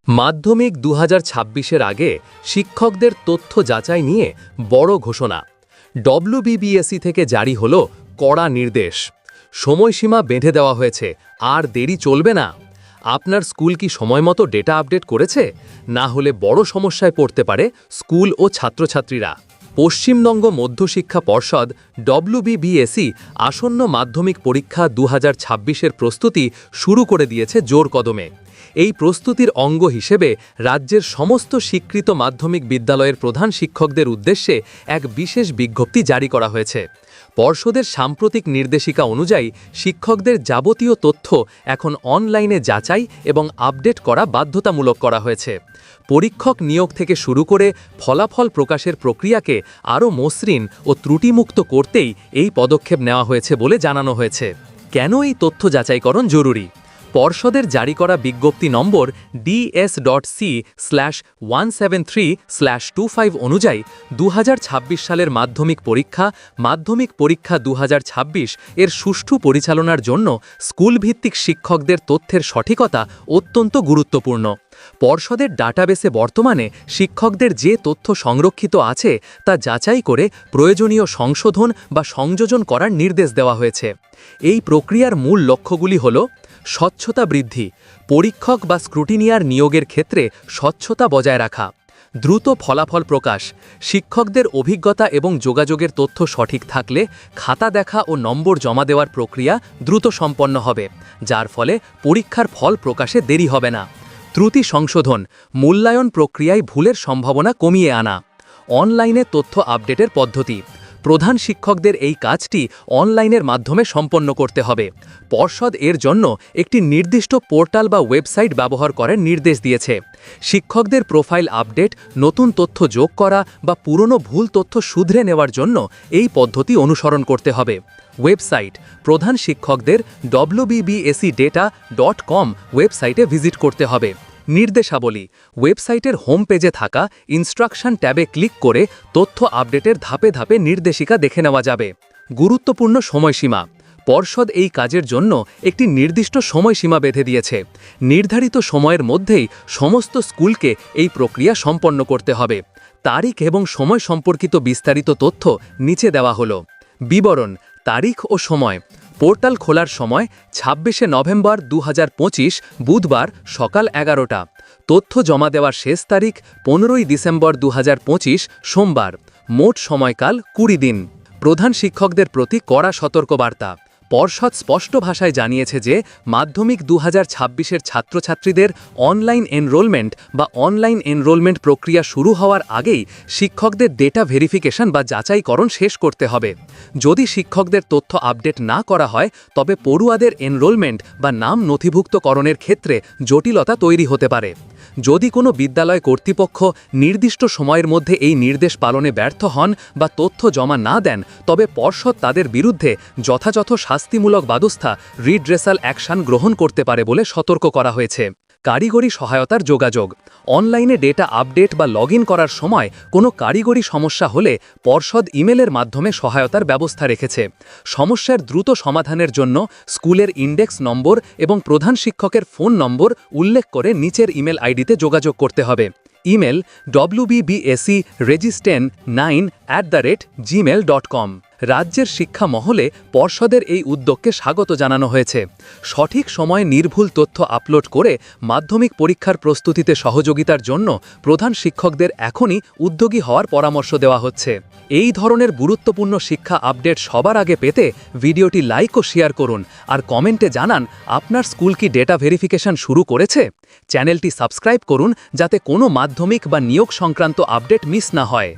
মাধ্যমিক 2026-এর আগে শিক্ষকদের তথ্য যাচাই নিয়ে বড় ঘোষণা। ডব্লিউবিবিএসই থেকে জারি হল কড়া নির্দেশ। সময়সীমা বেঁধে দেওয়া হয়েছে, আর দেরি চলবে না। আপনার স্কুল কি সময়মতো ডেটা আপডেট করেছে? না হলে বড় সমস্যায় পড়তে পারে স্কুল ও ছাত্রছাত্রীরা। পশ্চিমবঙ্গ মধ্যশিক্ষা পর্ষদ ডব্লিউবিবিএসই আসন্ন মাধ্যমিক পরীক্ষা 2026-এর প্রস্তুতি শুরু করে দিয়েছে জোর কদমে। এই প্রস্তুতির অঙ্গ হিসেবে রাজ্যের সমস্ত স্বীকৃত মাধ্যমিক বিদ্যালয়ের প্রধান শিক্ষকদের উদ্দেশ্যে এক বিশেষ বিজ্ঞপ্তি জারি করা হয়েছে। পর্ষদের সাম্প্রতিক নির্দেশিকা অনুযায়ী শিক্ষকদের যাবতীয় তথ্য এখন অনলাইনে যাচাই এবং আপডেট করা বাধ্যতামূলক করা হয়েছে। পরীক্ষক নিয়োগ থেকে শুরু করে ফলাফল প্রকাশের প্রক্রিয়াকে আরও মসৃণ ও ত্রুটিমুক্ত করতেই এই পদক্ষেপ নেওয়া হয়েছে বলে জানানো হয়েছে। কেন এই তথ্য যাচাইকরণ জরুরি? পর্ষদের জারি করা বিজ্ঞপ্তি নম্বর DS.C/173/25 অনুযায়ী 2026 সালের মাধ্যমিক পরীক্ষা 2026 এর সুষ্ঠু পরিচালনার জন্য স্কুলভিত্তিক শিক্ষকদের তথ্যের সঠিকতা অত্যন্ত গুরুত্বপূর্ণ। পর্ষদের ডাটাবেসে বর্তমানে শিক্ষকদের যে তথ্য সংরক্ষিত আছে তা যাচাই করে প্রয়োজনীয় সংশোধন বা সংযোজন করার নির্দেশ দেওয়া হয়েছে। এই প্রক্রিয়ার মূল লক্ষ্যগুলি হল: স্বচ্ছতা বৃদ্ধি, পরীক্ষক বা স্ক্রুটিনিয়ার নিয়োগের ক্ষেত্রে স্বচ্ছতা বজায় রাখা, দ্রুত ফলাফল প্রকাশ, শিক্ষকদের অভিজ্ঞতা এবং যোগাযোগের তথ্য সঠিক থাকলে খাতা দেখা ও নম্বর জমা দেওয়ার প্রক্রিয়া দ্রুত সম্পন্ন হবে, যার ফলে পরীক্ষার ফল প্রকাশে দেরি হবে না, ত্রুটি সংশোধন, মূল্যায়ন প্রক্রিয়ায় ভুলের সম্ভাবনা কমিয়ে আনা, অনলাইনে তথ্য আপডেটের পদ্ধতি। প্রধান শিক্ষকদের এই কাজটি অনলাইনের মাধ্যমে সম্পন্ন করতে হবে। পর্ষদ এর জন্য একটি নির্দিষ্ট পোর্টাল বা ওয়েবসাইট ব্যবহার করার নির্দেশ দিয়েছে। শিক্ষকদের প্রোফাইল আপডেট, নতুন তথ্য যোগ করা বা পুরনো ভুল তথ্য শুধরে নেওয়ার জন্য এই পদ্ধতি অনুসরণ করতে হবে। ওয়েবসাইট: প্রধান শিক্ষকদের wbbsedata.com ওয়েবসাইটে ভিজিট করতে হবে। নির্দেশাবলী: ওয়েবসাইটের হোম পেজে থাকা ইনস্ট্রাকশন ট্যাবে ক্লিক করে তথ্য আপডেটের ধাপে ধাপে নির্দেশিকা দেখে নেওয়া যাবে। গুরুত্বপূর্ণ সময়সীমা: পর্ষদ এই কাজের জন্য একটি নির্দিষ্ট সময়সীমা বেঁধে দিয়েছে। নির্ধারিত সময়ের মধ্যেই সমস্ত স্কুলকে এই প্রক্রিয়া সম্পন্ন করতে হবে। তারিখ এবং সময় সম্পর্কিত বিস্তারিত তথ্য নিচে দেওয়া হলো। বিবরণ: তারিখ ও সময়। পোর্টাল খোলার সময় 26শে নভেম্বর 2025 বুধবার সকাল 11টা। তথ্য জমা দেওয়ার শেষ তারিখ 15ই ডিসেম্বর 2025 সোমবার। মোট সময়কাল 20 দিন। প্রধান শিক্ষকদের প্রতি কড়া সতর্কবার্তা: পর্ষদ স্পষ্ট ভাষায় জানিয়েছে যে মাধ্যমিক 2026-এর ছাত্রছাত্রীদের অনলাইন এনরোলমেন্ট প্রক্রিয়া শুরু হওয়ার আগেই শিক্ষকদের ডেটা ভেরিফিকেশন বা যাচাইকরণ শেষ করতে হবে। যদি শিক্ষকদের তথ্য আপডেট না করা হয় তবে পড়ুয়াদের এনরোলমেন্ট বা নাম নথিভুক্তকরণের ক্ষেত্রে জটিলতা তৈরি হতে পারে। যদি কোনো বিদ্যালয় কর্তৃপক্ষ নির্দিষ্ট সময়ের মধ্যে এই নির্দেশ পালনে ব্যর্থ হন বা তথ্য জমা না দেন তবে পর্ষদ তাদের বিরুদ্ধে যথাযথ শাস্তিমূলক ব্যবস্থা রিড্রেসাল অ্যাকশন গ্রহণ করতে পারে বলে সতর্ক করা হয়েছে। কারিগরি সহায়তার যোগাযোগ: অনলাইনে ডেটা আপডেট বা লগ করার সময় কোনো কারিগরি সমস্যা হলে পর্ষদ ইমেলের মাধ্যমে সহায়তার ব্যবস্থা রেখেছে। সমস্যার দ্রুত সমাধানের জন্য স্কুলের ইন্ডেক্স নম্বর এবং প্রধান শিক্ষকের ফোন নম্বর উল্লেখ করে নিচের ইমেল আইডিতে যোগাযোগ করতে হবে। Email: wbbsc9@gmail.com। রাজ্যের শিক্ষা মহলে পর্ষদের এই উদ্যোগকে স্বাগত জানানো হয়েছে। সঠিক সময়ে নির্ভুল তথ্য আপলোড করে মাধ্যমিক পরীক্ষার প্রস্তুতিতে সহযোগিতার জন্য প্রধান শিক্ষকদের এখনই উদ্যোগী হওয়ার পরামর্শ দেওয়া হচ্ছে। এই ধরনের গুরুত্বপূর্ণ শিক্ষা আপডেট সবার আগে পেতে ভিডিওটি লাইক ও শেয়ার করুন, আর কমেন্টে জানান আপনার স্কুল কি ডেটা ভেরিফিকেশন শুরু করেছে। চ্যানেলটি সাবস্ক্রাইব করুন যাতে কোনো মাধ্যমিক বা নিয়োগ সংক্রান্ত আপডেট মিস না হয়।